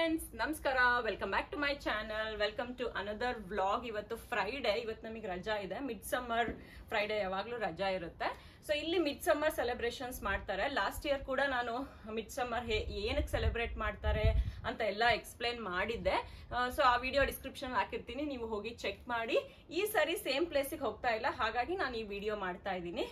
Friends ನಮಸ್ಕಾರ welcome back to my channel welcome to another vlog. ಇವತ್ತು Friday, ಇವತ್ತು ನಮಗೆ ರಜಾ ಇದೆ. ಮಿಡ್ ಸಮ್ಮರ್ ಫ್ರೈಡೆ ಯಾವಾಗಲೂ ರಜಾ ಇರುತ್ತೆ. ಸೊ ಇಲ್ಲಿ ಮಿಡ್ ಸಮ್ಮರ್ ಸೆಲೆಬ್ರೇಷನ್ಸ್ ಮಾಡ್ತಾರೆ. ಲಾಸ್ಟ್ ಇಯರ್ ಕೂಡ ನಾನು ಮಿಡ್ ಸಮ್ಮರ್ ಏನಕ್ಕೆ ಸೆಲೆಬ್ರೇಟ್ ಮಾಡ್ತಾರೆ ಅಂತ ಎಲ್ಲ ಎಕ್ಸ್ಪ್ಲೇನ್ ಮಾಡಿದ್ದೆ. ಸೊ ಆ ವಿಡಿಯೋ ಡಿಸ್ಕ್ರಿಪ್ಷನ್ ಹಾಕಿರ್ತೀನಿ, ನೀವು ಹೋಗಿ ಚೆಕ್ ಮಾಡಿ. ಈ ಸಾರಿ ಸೇಮ್ ಪ್ಲೇಸಿಗೆ ಹೋಗ್ತಾ ಇಲ್ಲ, ಹಾಗಾಗಿ ನಾನು ಈ ವಿಡಿಯೋ ಮಾಡ್ತಾ ಇದ್ದೀನಿ.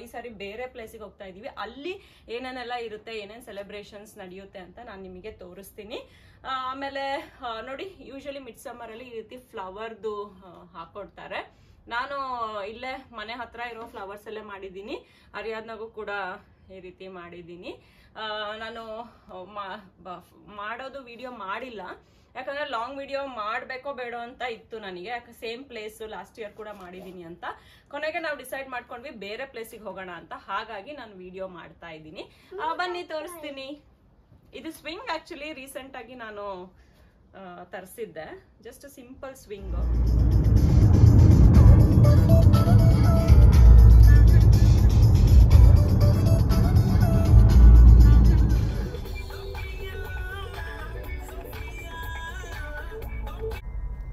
ಈ ಸಾರಿ ಬೇರೆ ಪ್ಲೇಸಿಗೆ ಹೋಗ್ತಾ ಇದೀವಿ. ಅಲ್ಲಿ ಏನೇನೆಲ್ಲ ಇರುತ್ತೆ, ಏನೇನು ಸೆಲೆಬ್ರೇಷನ್ಸ್ ನಡೆಯುತ್ತೆ ಅಂತ ನಾನು ನಿಮಗೆ ತೋರಿಸ್ತೀನಿ. ಆಮೇಲೆ ನೋಡಿ, ಯೂಶಲಿ ಮಿಡ್ ಸಮ್ಮರ್ ಅಲ್ಲಿ ಈ ರೀತಿ ಫ್ಲವರ್ದು ಹಾಕೊಡ್ತಾರೆ. ನಾನು ಇಲ್ಲೇ ಮನೆ ಹತ್ರ ಇರೋ ಫ್ಲವರ್ಸ್ ಅಲ್ಲೇ ಮಾಡಿದ್ದೀನಿ. ಅರಿಯಾದ್ನಾಗೂ ಕೂಡ ಈ ರೀತಿ ಮಾಡಿದ್ದೀನಿ. ನಾನು ಮಾಡೋದು ವಿಡಿಯೋ ಮಾಡಿಲ್ಲ, ಯಾಕಂದ್ರೆ ಲಾಂಗ್ ವಿಡಿಯೋ ಮಾಡಬೇಕೋ ಬೇಡೋ ಅಂತ ಇತ್ತು ನನಗೆ. ಯಾಕೆ ಸೇಮ್ ಪ್ಲೇಸ್ ಲಾಸ್ಟ್ ಇಯರ್ ಕೂಡ ಮಾಡಿದ್ದೀನಿ ಅಂತ. ಕೊನೆಗೆ ನಾವು ಡಿಸೈಡ್ ಮಾಡ್ಕೊಂಡ್ವಿ ಬೇರೆ ಪ್ಲೇಸಿಗೆ ಹೋಗೋಣ ಅಂತ, ಹಾಗಾಗಿ ನಾನು ವಿಡಿಯೋ ಮಾಡ್ತಾ ಇದ್ದೀನಿ. ಬನ್ನಿ ತೋರಿಸ್ತೀನಿ. ಇದು ಸ್ವಿಂಗ್ ಆಕ್ಚುಲಿ ರೀಸೆಂಟ್ ಆಗಿ ನಾನು ತರಿಸಿದ್ದೆ. Just simple swing.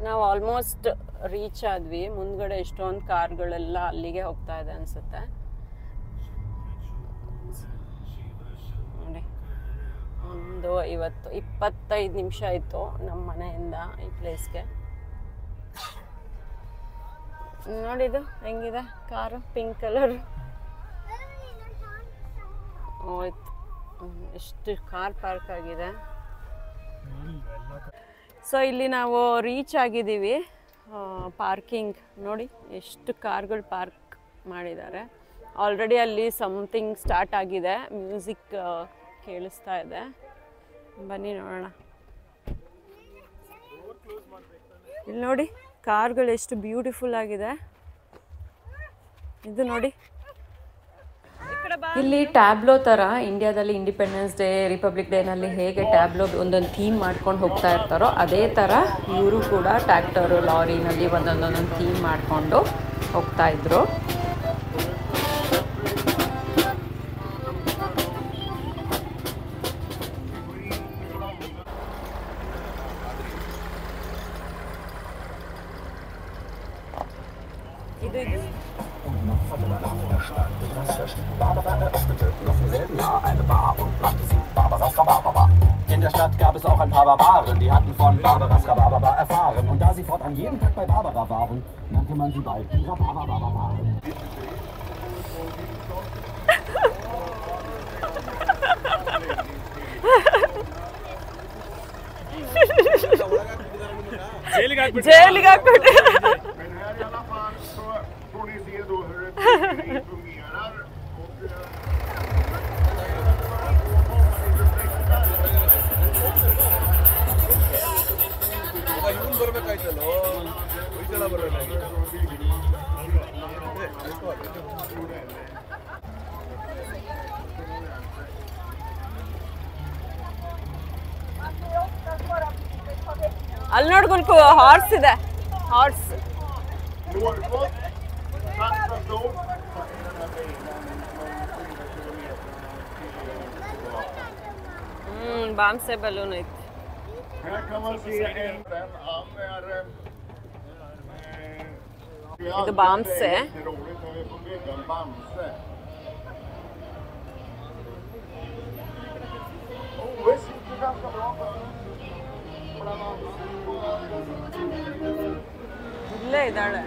ನಾವು ಆಲ್ಮೋಸ್ಟ್ ರೀಚ್ ಆದ್ವಿ. ಮುಂದ್ಗಡೆ ಎಷ್ಟೊಂದು ಕಾರ್ಗಳೆಲ್ಲ ಅಲ್ಲಿಗೆ ಹೋಗ್ತಾ ಇದೆ ಅನ್ಸುತ್ತೆ. ನೋಡಿ, ಒಂದು 25 ನಿಮಿಷ ಆಯಿತು ನಮ್ಮ ಮನೆಯಿಂದ ಈ ಪ್ಲೇಸ್ಗೆ. ನೋಡಿದು ಹೆಂಗಿದೆ ಕಾರು, ಪಿಂಕ್ ಕಲರ್. ಹೋಯ್ತು, ಎಷ್ಟು ಕಾರ್ ಪಾರ್ಕ್ ಆಗಿದೆ. ಸೊ ಇಲ್ಲಿ ನಾವು ರೀಚ್ ಆಗಿದ್ದೀವಿ. ಪಾರ್ಕಿಂಗ್ ನೋಡಿ, ಎಷ್ಟು ಕಾರ್ಗಳು ಪಾರ್ಕ್ ಮಾಡಿದ್ದಾರೆ. ಆಲ್ರೆಡಿ ಅಲ್ಲಿ ಸಮಥಿಂಗ್ ಸ್ಟಾರ್ಟ್ ಆಗಿದೆ, ಮ್ಯೂಸಿಕ್ ಕೇಳಿಸ್ತಾ ಇದೆ. ಬನ್ನಿ ನೋಡೋಣ. ಇಲ್ಲಿ ನೋಡಿ ಕಾರ್ಗಳು ಎಷ್ಟು ಬ್ಯೂಟಿಫುಲ್ ಆಗಿದೆ. ಇದು ನೋಡಿ, ಇಲ್ಲಿ ಟ್ಯಾಬ್ಲೋ ಥರ ಇಂಡಿಯಾದಲ್ಲಿ ಇಂಡಿಪೆಂಡೆನ್ಸ್ ಡೇ, ರಿಪಬ್ಲಿಕ್ ಡೇನಲ್ಲಿ ಹೇಗೆ ಟ್ಯಾಬ್ಲೋ ಒಂದೊಂದು ಥೀಮ್ ಮಾಡ್ಕೊಂಡು ಹೋಗ್ತಾ ಇರ್ತಾರೋ ಅದೇ ಥರ ಇವರು ಕೂಡ ಟ್ರ್ಯಾಕ್ಟರು, ಲಾರಿನಲ್ಲಿ ಒಂದೊಂದೊಂದೊಂದು ಥೀಮ್ ಮಾಡಿಕೊಂಡು ಹೋಗ್ತಾ ಇದ್ರು. In der Stadt gab es auch ein paar Barbaren, die hatten von Barbaras Rhabarber erfahren. Und da sie fortan jeden Tag bei Barbara waren, nannte man sie bald die Rhabarber-Barbaren. ಜೈಲಿಗೆ ಹಾಕ್ಬಿಟ್ಟೆ. ಅಲ್ಲಿ ನೋಡ್ ಗುಲ್ಕು, horse ಇದೆ, horse. ಬಾಂಸೆ balloon ಐತಿ. ಇದು ಬಾಂಸೆ. ಇಲ್ಲೇ ಇದ್ದಾಳೆ.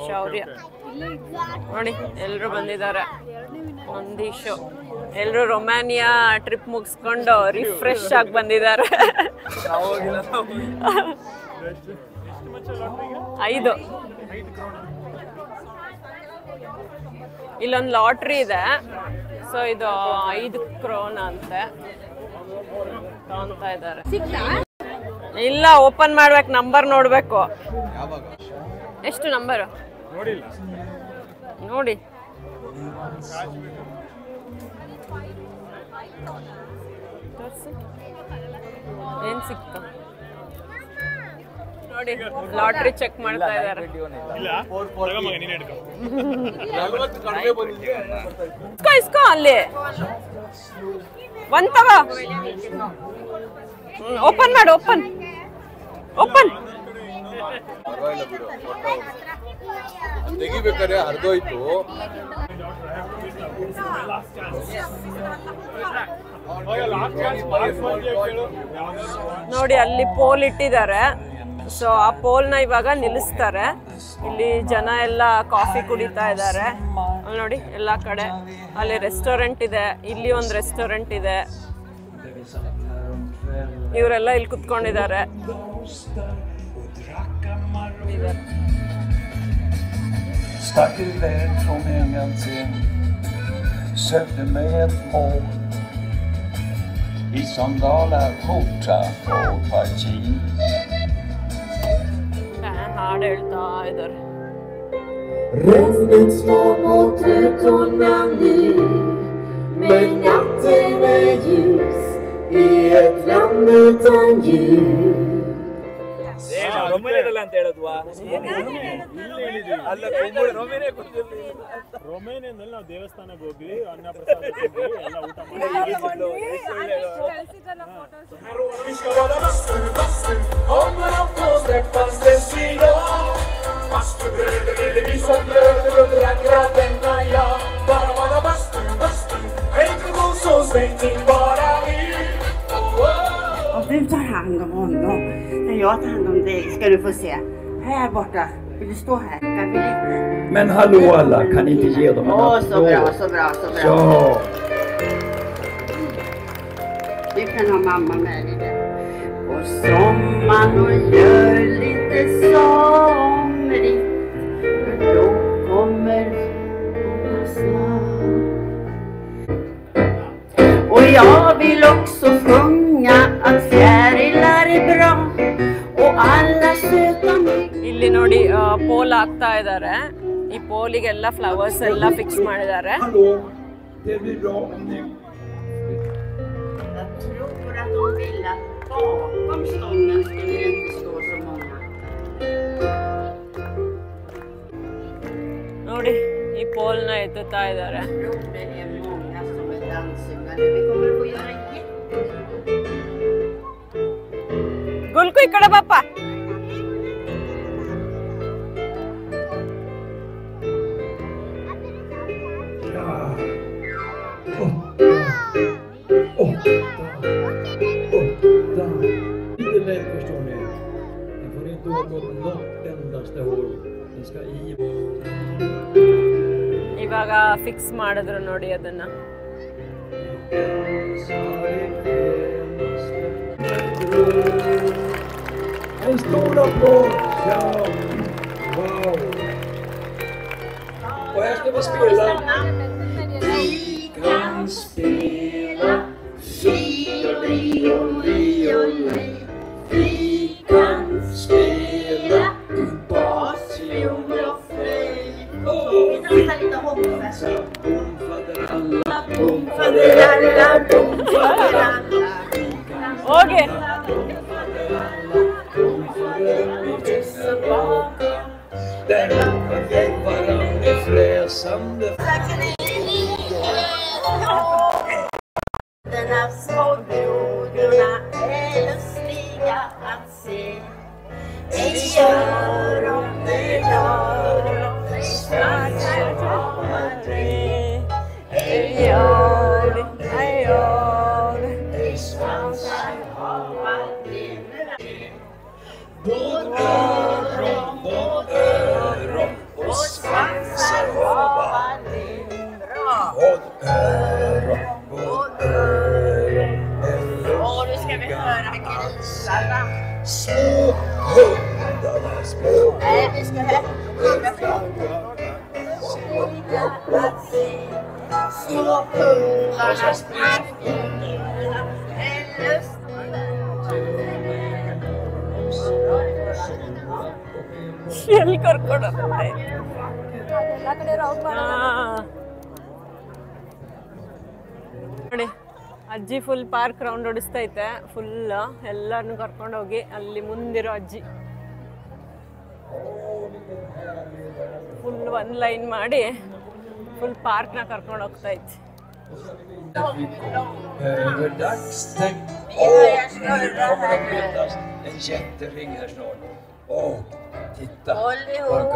ಶೌರ್ಯ ನೋಡಿ ಎಲ್ಲರೂ ಬಂದಿದ್ದಾರೆ ಮಂದಿ ಶೋ ಎಲ್ಲರೂ ರೊಮ್ಯಾನಿಯಾ ಟ್ರಿಪ್ ಮುಗಿಸ್ಕೊಂಡು ರಿಫ್ರೆಶ್ ಆಗಿ ಬಂದಿದ್ದಾರೆ 5 ಇಲ್ಲೊಂದು ಲಾಟ್ರಿ ಇದೆ ಸೊ ಇದು 5 ಕ್ರೋನ್ ಅಂತೆ ತಗೊಂತಾ ಇದ್ದಾರೆ ಇಲ್ಲ ಓಪನ್ ಮಾಡ್ಬೇಕು ನಂಬರ್ ನೋಡ್ಬೇಕು ಎಷ್ಟು ನಂಬರು ನೋಡಿ ಏನ್ ಸಿಕ್ತ ನೋಡಿ ಲಾಟ್ರಿ ಚೆಕ್ ಮಾಡ್ತಾ ಇದ್ದಾರೆ ಇಸ್ಕೋ ಅಲ್ಲಿ ಒಂದ್ ತಗೋ ಓಪನ್ ಮಾಡು ಓಪನ್ ತೆಗಿಬೇಕಾದ್ರೆ ಹರಿದೋಯ್ತು ನೋಡಿ ಅಲ್ಲಿ ಪೋಲ್ ಇಟ್ಟಿದ್ದಾರೆ ಸೊ ಆ ಪೋಲ್ನ ಇವಾಗ ನಿಲ್ಲಿಸ್ತಾರೆ ಇಲ್ಲಿ ಜನ ಎಲ್ಲ ಕಾಫಿ ಕುಡಿತಾ ಇದ್ದಾರೆ ಅಲ್ಲಿ ನೋಡಿ ಎಲ್ಲ ಕಡೆ ಅಲ್ಲಿ ರೆಸ್ಟೋರೆಂಟ್ ಇದೆ ಇಲ್ಲಿ ಒಂದು ರೆಸ್ಟೋರೆಂಟ್ ಇದೆ ಇವರೆಲ್ಲ ಇಲ್ಲಿ ಕುತ್ಕೊಂಡಿದ್ದಾರೆ Stack iväg från ängen sin, sökte mig ett mål i sandaler, skjorta och par jeans. ಹಾಡು ಹೇಳ್ತಾ ಇದ್ದಾರೆ Regnet slår mot rutorna nu, men natten är ljus i ett land utan ljus. ರೊಮೇನಿಯಾದಲ್ಲಿ ನಾವು ದೇವಸ್ಥಾನಕ್ಕೆ ಹೋಗಿ ಅನ್ನ ಪ್ರಸಾದ ಎಲ್ಲ ಊಟ Om du tar hand om honom, när jag tar hand om dig ska du få se. Här borta, vill du stå här? Jag vill inte. Men hallå alla, kan ni inte ge dem en Åh, applåd? så bra, så bra, så bra. Ja, Du kan ha mamma med dig där. På sommaren och gör lite somrigt. För då kommer snart. Och jag vill också sjunga att fjärilar är bra. Och alla söta ಇಲ್ಲಿ ನೋಡಿ pole ಹಾಕ್ತಾ ಇದ್ದಾರೆ ಈ ಪೋಲಿಗೆಲ್ಲ flowers ಎಲ್ಲ fix ಮಾಡಿದ್ದಾರೆ hallå, det blir bra om ni... Jag tror att de vill att bakom stången skulle det inte stå så många. ನೋಡಿ ಈ ಪೋಲ್ನ ಎತ್ತುತ್ತಾ ಇದ್ದಾರೆ Jag tror det är många som är dansugare. Vi kommer att få göra ಗುಲ್ಕು ಈ ಕಡೆ ಬಾಪ Inte lätt förstår ni. Den får inte åka åt något endaste håll. Den ska i. ಇವಾಗ fix ಮಾಡಿದ್ರು ನೋಡಿ ಅದನ್ನ En stor applåd! Ja! Wow! Och här ska vi spela. Vi kan spela fioli. Vi kan spela basfiol och flöjt. Vi dansar lite hoppfest. Bom faderalla, bom faderalla. ಹೋಗಿ Den varann är fräsande. Den har och grodorna är lustiga att se. Ej gör de svansar har tre. Ej gör de svansar har tre. Både öron och svansar har lindra. Både öron och nu ska vi höra grisarna. Små hundarna små. Nej, vi ska höra att se. Små hundarnas aftonera är lustiga. ಎಲ್ಲಿ ಕರ್ಕೊಂಡು ನೋಡಿ ಅಜ್ಜಿ full park round ಹೊಡಿಸ್ತೈತೆ full ಎಲ್ಲರನ್ನು ಕರ್ಕೊಂಡು ಹೋಗಿ ಅಲ್ಲಿ ಮುಂದಿರೋ ಅಜ್ಜಿ full ಒಂದ್ ಲೈನ್ ಮಾಡಿ ಫುಲ್ ಪಾರ್ಕ್ನ ಕರ್ಕೊಂಡು ಹೋಗ್ತೈತೆ Över dagstänk. Nu kommer det bildas en jättering här snart. Titta. Håll ihop.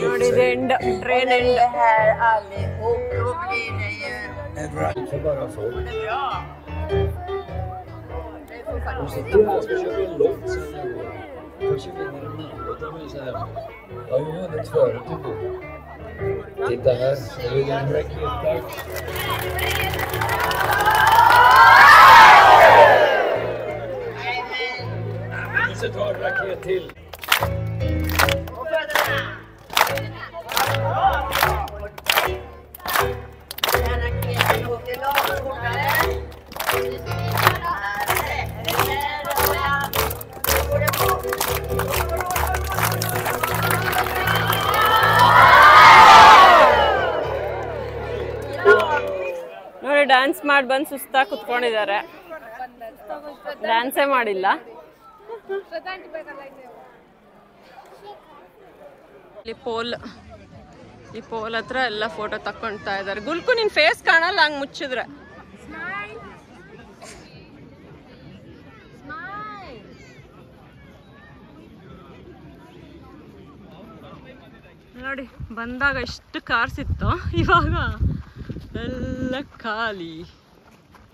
ನೋಡಿ ಇದು end train end Det här allihop, då blir det ju En ride för bara folk. det är bra. Och så tror jag ska köra en låt sen i år. Kanske vinner en namnlåt om jag säger. Jag har ju vunnit förut i år. Titta här, det är en raket. Så tar en raket till. Och fötterna. Den raketen åker långt fortare. ನೋಡಿ dance ಮಾಡಿ ಬಂದು ಸುಸ್ತಾಗಿ ಕುತ್ಕೊಂಡಿದ್ದಾರೆ ಡ್ಯಾನ್ಸೇ ಮಾಡಿಲ್ಲ ಈ pole ಹತ್ರ ಎಲ್ಲ photo ತಕ್ಕೊಳ್ತಾ ಇದ್ದಾರೆ ಗುಲ್ಕು ನಿನ್ ಫೇಸ್ ಕಾಣಲ್ಲ ಹಂಗ್ ಮುಚ್ಚಿದ್ರೆ ನೋಡಿ ಬಂದಾಗ ಎಷ್ಟು ಕಾರ್ಸ್ ಇತ್ತು ಇವಾಗ ಎಲ್ಲ ಖಾಲಿ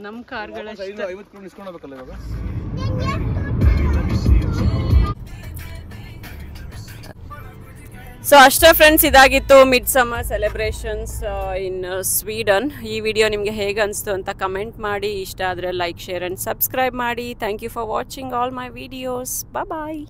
ನಮ್ಮ ಕಾರ್ಗಳಷ್ಟೇ 50 ಕ್ರೋನ್ ಇಸ್ಕೊಂಡು ಹೋಗ್ಬೇಕಲ್ಲ ಇವಾಗ ಸೊ ಅಷ್ಟೇ ಫ್ರೆಂಡ್ಸ್ ಇದಾಗಿತ್ತು mid summer celebrations in Sweden ಈ ವಿಡಿಯೋ ನಿಮಗೆ ಹೇಗೆ ಅನಿಸ್ತು ಅಂತ ಕಮೆಂಟ್ ಮಾಡಿ ಇಷ್ಟ ಆದರೆ ಲೈಕ್ ಶೇರ್ ಆ್ಯಂಡ್ ಸಬ್ಸ್ಕ್ರೈಬ್ ಮಾಡಿ thank you for watching all my videos bye